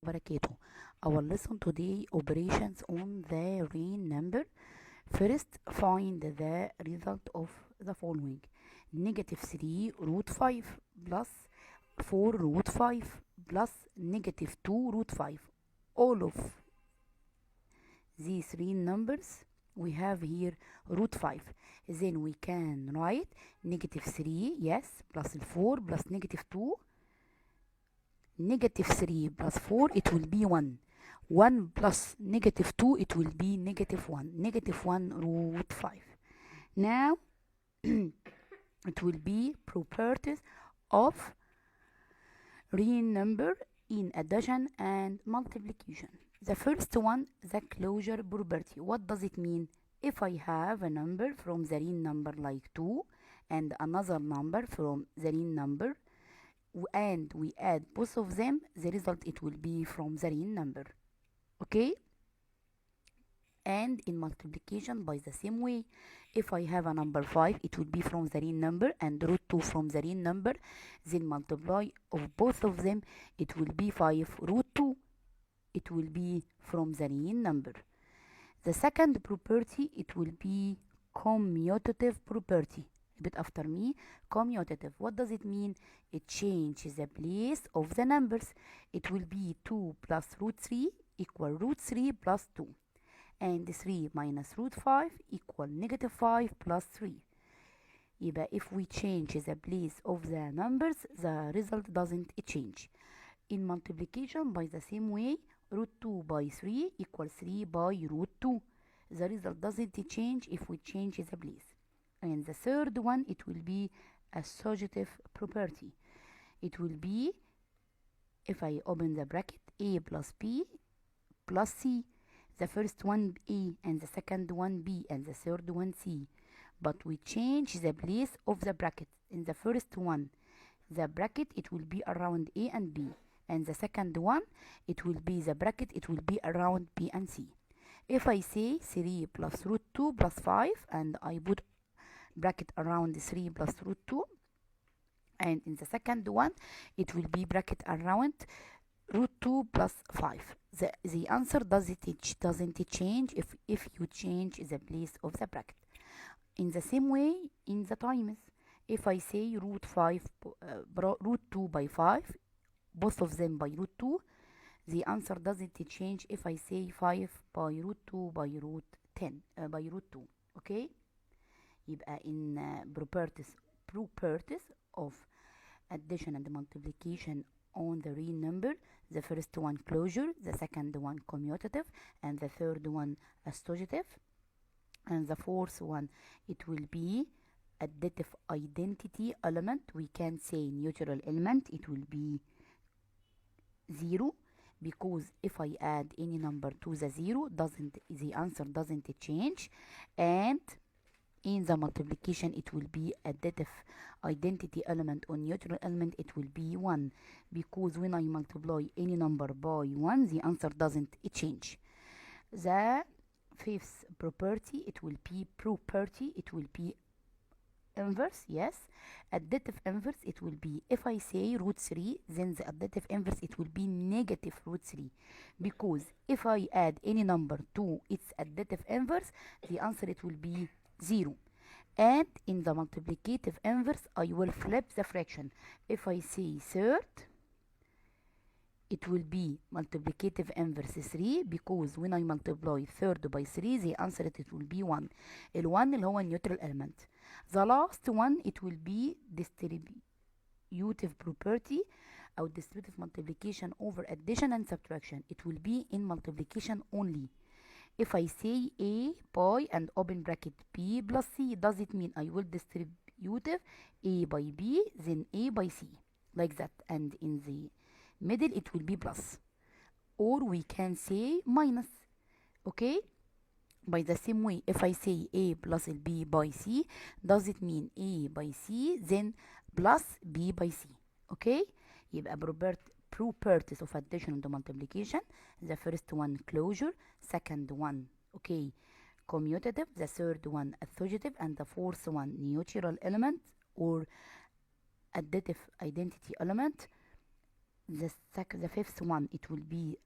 Barakatuh. Our lesson today operations on the real number. First, find the result of the following: negative 3 root 5 plus 4 root 5 plus negative 2 root 5. All of these real numbers we have here root 5. Then we can write negative 3, yes, plus 4 plus negative 2. Negative 3 plus 4, it will be 1. 1 plus negative 2, it will be negative 1. Negative 1 root 5. Now, it will be properties of real number in addition and multiplication. The first one, the closure property. What does it mean? If I have a number from the real number like 2 and another number from the real number, and we add both of them, the result it will be from the real number. Okay, and in multiplication by the same way, if I have a number 5, it will be from the real number and root 2 from the real number, then multiply of both of them, it will be 5 root 2. It will be from the real number. The second property, it will be commutative property. Repeat after me. Commutative. What does it mean? It changes the place of the numbers. It will be 2 plus root 3 equal root 3 plus 2. And 3 minus root 5 equal negative 5 plus 3. يبقى if we change the place of the numbers, the result doesn't change. In multiplication by the same way, root 2 by 3 equals 3 by root 2. The result doesn't change if we change the place. And the third one, it will be associative property. It will be, if I open the bracket, a plus b plus c. The first one a and the second one b and the third one c. But we change the place of the bracket. In the first one, the bracket, it will be around a and b. And the second one, it will be the bracket, it will be around b and c. If I say 3 plus root 2 plus 5, and I put bracket around 3 plus root 2, and in the second one, it will be bracket around root 2 plus 5. The answer doesn't change if you change the place of the bracket. In the same way, in the times, if I say root 2 by 5, both of them by root 2, the answer doesn't change if I say 5 by root 2 by root 10 by root 2. Okay, يبقى in properties of addition and multiplication on the real number, the first one closure, the second one commutative, and the third one associative, and the fourth one, it will be additive identity element. We can say neutral element, it will be 0, because if I add any number to the 0, the answer doesn't change. And in the multiplication, it will be additive identity element or neutral element, it will be 1, because when I multiply any number by 1, the answer doesn't change. The fifth property, it will be inverse. Yes, additive inverse, it will be, if I say root 3, then the additive inverse, it will be negative root 3, because if I add any number to its additive inverse, the answer it will be 0. And in the multiplicative inverse, I will flip the fraction. If I say third, it will be multiplicative inverse 3, because when I multiply third by 3, the answer it will be 1. ال1 اللي هو neutral element. The last one, it will be distributive property or distributive multiplication over addition and subtraction. It will be in multiplication only. If I say a by and open bracket b plus c, does it mean I will distributive a by b, then a by c, like that, and in the middle it will be plus, or we can say minus. Okay, by the same way, if I say a plus b by c, does it mean a by c then plus b by c? Okay, يبقى properties of addition and multiplication. The first one closure, second one, okay, commutative, the third one associative, and the fourth one neutral element or additive identity element. the fifth one it will be